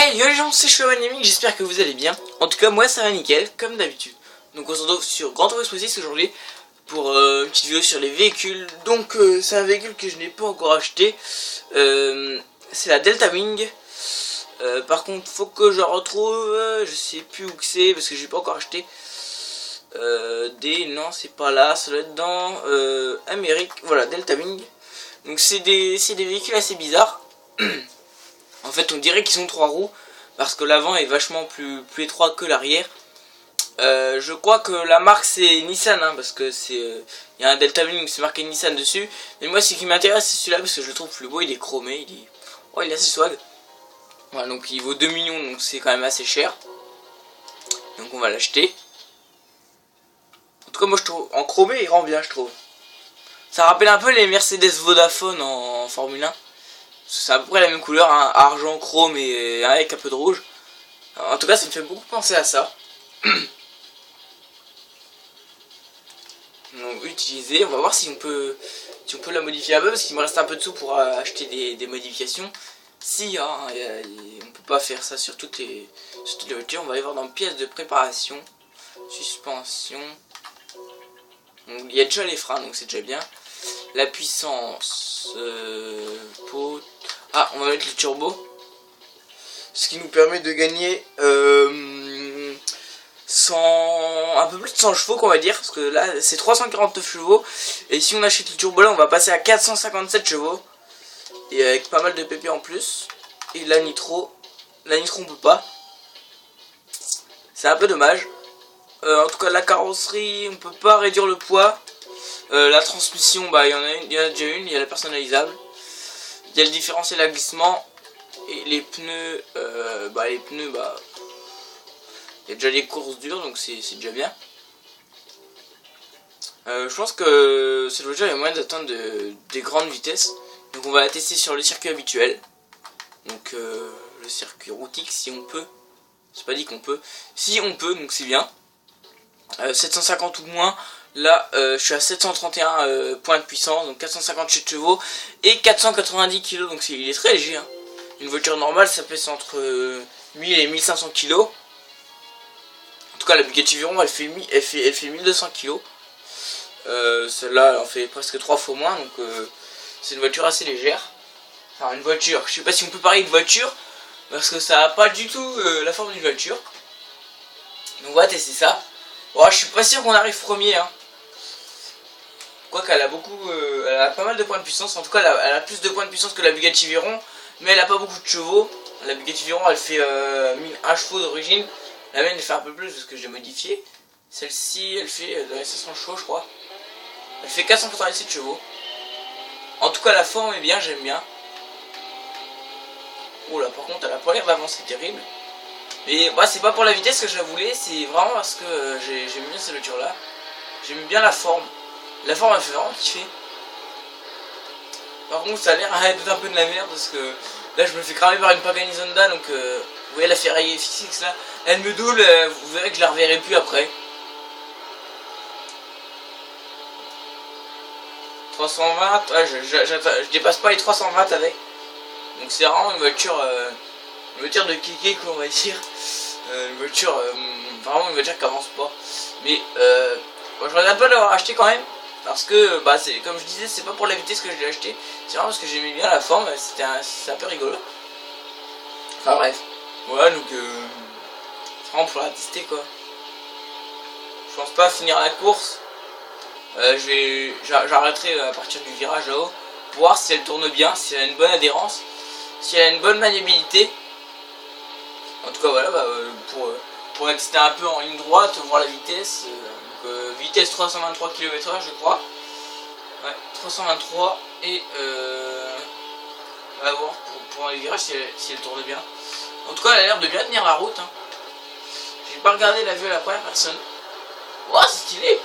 Hey yo les gens, c'est Chloanamic, j'espère que vous allez bien. En tout cas moi ça va nickel, comme d'habitude. Donc on se retrouve sur Gran Turismo 6 aujourd'hui pour une petite vidéo sur les véhicules. Donc c'est un véhicule que je n'ai pas encore acheté, c'est la Delta Wing. Par contre faut que je retrouve, je sais plus où que c'est parce que j'ai pas encore acheté. Non c'est pas là, ça doit être dans Amérique, voilà Delta Wing. Donc c'est des véhicules assez bizarres. En fait on dirait qu'ils ont 3 roues parce que l'avant est vachement plus étroit que l'arrière. Je crois que la marque c'est Nissan hein, parce que c'est y a un Delta Wing c'est marqué Nissan dessus. Mais moi ce qui m'intéresse c'est celui-là parce que je le trouve plus beau, il est chromé, il est assez swag. Voilà, donc il vaut 2 millions donc c'est quand même assez cher. Donc on va l'acheter. En tout cas moi je trouve en chromé il rend bien je trouve. Ça rappelle un peu les Mercedes Vodafone en Formule 1. C'est à peu près la même couleur, hein, argent, chrome et avec un peu de rouge. En tout cas ça me fait beaucoup penser à ça. Donc utiliser, on va voir si on peut la modifier un peu parce qu'il me reste un peu de sous pour acheter des modifications. Si hein, on peut pas faire ça sur toutes les voitures, on va aller voir dans pièces de préparation, suspension. Donc, il y a déjà les freins donc c'est déjà bien. La puissance, ah on va mettre le turbo, ce qui nous permet de gagner un peu plus de 100 chevaux qu'on va dire, parce que là c'est 349 chevaux et si on achète le turbo là on va passer à 457 chevaux et avec pas mal de pp en plus. Et la nitro on peut pas, c'est un peu dommage. En tout cas la carrosserie on peut pas réduire le poids. La transmission bah il y en a déjà une, il y a la personnalisable, il y a le différentiel à glissement et les pneus il y a déjà les courses dures donc c'est déjà bien. Je pense que cette voiture a moyen d'atteindre des grandes vitesses. Donc on va la tester sur le circuit habituel. Donc le circuit routique si on peut. C'est pas dit qu'on peut. Si on peut donc c'est bien. 750 ou moins. Là je suis à 731 points de puissance. Donc 457 chevaux et 490 kg. Donc il est très léger hein. Une voiture normale ça pèse entre 1000 et 1500 kg. En tout cas la Bugatti Veyron elle fait 1200 kg. Celle-là elle en fait presque 3 fois moins. Donc c'est une voiture assez légère. Enfin une voiture, je sais pas si on peut parler de voiture parce que ça a pas du tout la forme d'une voiture. Donc on va tester ça. Bon, je suis pas sûr qu'on arrive premier hein. Quoique elle a elle a pas mal de points de puissance. En tout cas elle a plus de points de puissance que la Bugatti Veyron. Mais elle a pas beaucoup de chevaux. La Bugatti Veyron elle fait 1001 chevaux d'origine. La mienne elle fait un peu plus parce que je l'ai modifié. Celle-ci elle fait dans les 500 chevaux je crois. Elle fait 487 chevaux. En tout cas la forme est bien, j'aime bien. Oh là par contre elle a pas l'air d'avancer terrible. Mais bah, c'est pas pour la vitesse que je la voulais, c'est vraiment parce que j'aime bien cette voiture là. J'aime bien la forme. La forme elle fait vraiment kiffer. Par contre ça a l'air d'être un peu de la merde parce que là je me fais cramer par une Pagani Zonda. Donc vous voyez la Ferrari FX là, elle me double, vous verrez que je la reverrai plus après. 320, ouais, je dépasse pas les 320 avec. Donc c'est vraiment une voiture de kéké qu'on va dire. Une voiture, vraiment une voiture qui avance pas. Mais moi, je regrette pas d'avoir acheté quand même. Parce que, bah, comme je disais, c'est pas pour la vitesse que je l'ai acheté. C'est vraiment parce que j'aimais bien la forme, c'est un peu rigolo. Enfin bref. Voilà, donc c'est vraiment pour la tester quoi. Je pense pas finir la course. J'arrêterai à partir du virage là-haut pour voir si elle tourne bien, si elle a une bonne adhérence, si elle a une bonne maniabilité. En tout cas voilà, pour exister un peu en ligne droite, voir la vitesse. Vitesse 323 km/h je crois. Ouais, 323 et on va voir pour les virages si elle tourne bien. En tout cas elle a l'air de bien tenir la route hein. J'ai pas regardé la vue à la première personne. Ouah c'est stylé.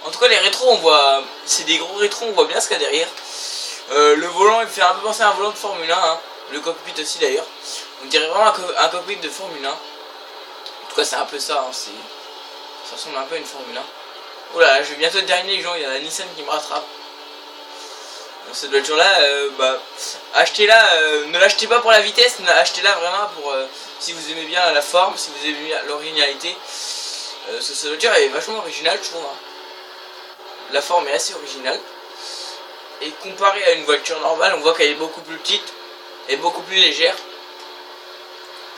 En tout cas les rétros on voit, c'est des gros rétros, on voit bien ce qu'il y a derrière. Le volant il fait un peu penser à un volant de Formule 1 hein. Le cockpit aussi d'ailleurs. On dirait vraiment un cockpit de Formule 1. En tout cas c'est un peu ça hein. Ça ressemble un peu à une Formule 1. Oh là là, je vais bientôt terminer les gens, il y a la Nissan qui me rattrape. Cette voiture là, achetez-la, ne l'achetez pas pour la vitesse, achetez-la vraiment pour si vous aimez bien la forme, si vous aimez bien l'originalité. Cette voiture est vachement originale, je trouve. Hein. La forme est assez originale. Et comparé à une voiture normale, on voit qu'elle est beaucoup plus petite et beaucoup plus légère.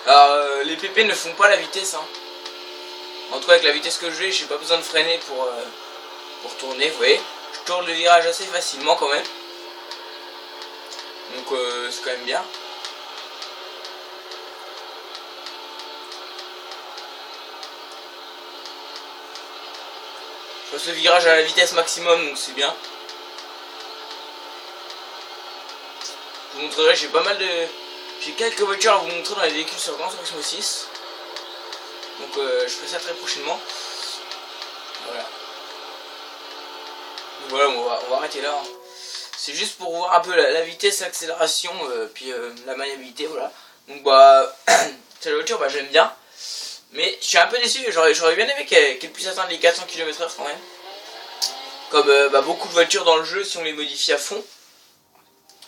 Alors les PP ne font pas la vitesse. Hein. En tout cas avec la vitesse que j'ai pas besoin de freiner pour tourner, vous voyez. Je tourne le virage assez facilement quand même. Donc c'est quand même bien. Je passe le virage à la vitesse maximum, donc c'est bien. Je vous montrerai, j'ai pas mal de... J'ai quelques voitures à vous montrer dans les véhicules sur construction 6. Donc je ferai ça très prochainement. Voilà. Donc, voilà, on va arrêter là. Hein. C'est juste pour voir un peu la vitesse, l'accélération, puis la maniabilité, voilà. Donc cette voiture, j'aime bien. Mais je suis un peu déçu, j'aurais bien aimé qu'elle puisse atteindre les 400 km/h quand même. Comme beaucoup de voitures dans le jeu, si on les modifie à fond.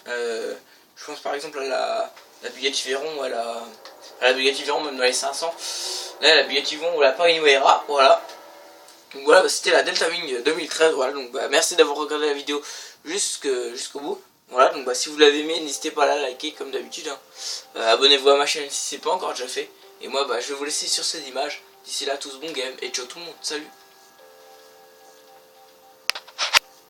Je pense par exemple à la Bugatti Veyron ou à la Bugatti Veyron, même dans les 500. Là, la Bugatti Veyron ou la Pagani Huayra, voilà. Donc voilà, c'était la Delta Wing 2013, voilà. Donc merci d'avoir regardé la vidéo jusqu'au bout. Voilà, donc si vous l'avez aimé, n'hésitez pas à la liker comme d'habitude. Hein. Abonnez-vous à ma chaîne si c'est pas encore déjà fait. Et moi, je vais vous laisser sur ces images. D'ici là, tous bon game et ciao tout le monde. Salut!